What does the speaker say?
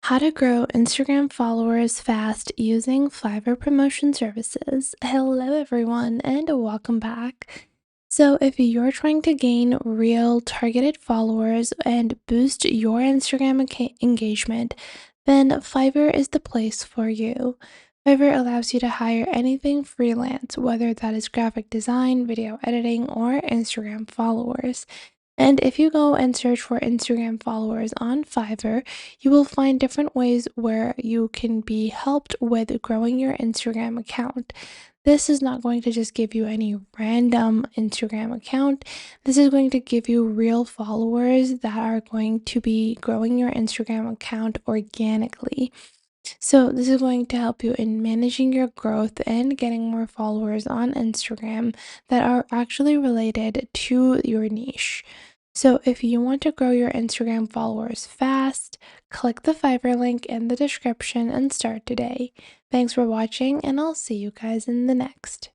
How to grow Instagram followers fast using Fiverr promotion services. Hello, everyone, and welcome back. So, if you're trying to gain real targeted followers and boost your Instagram engagement, then Fiverr is the place for you. Fiverr allows you to hire anything freelance, whether that is graphic design, video editing, or Instagram followers. And if you go and search for Instagram followers on Fiverr, you will find different ways where you can be helped with growing your Instagram account. This is not going to just give you any random Instagram account. This is going to give you real followers that are going to be growing your Instagram account organically. So, this is going to help you in managing your growth and getting more followers on Instagram that are actually related to your niche. So, if you want to grow your Instagram followers fast, click the Fiverr link in the description and start today. Thanks for watching, and I'll see you guys in the next.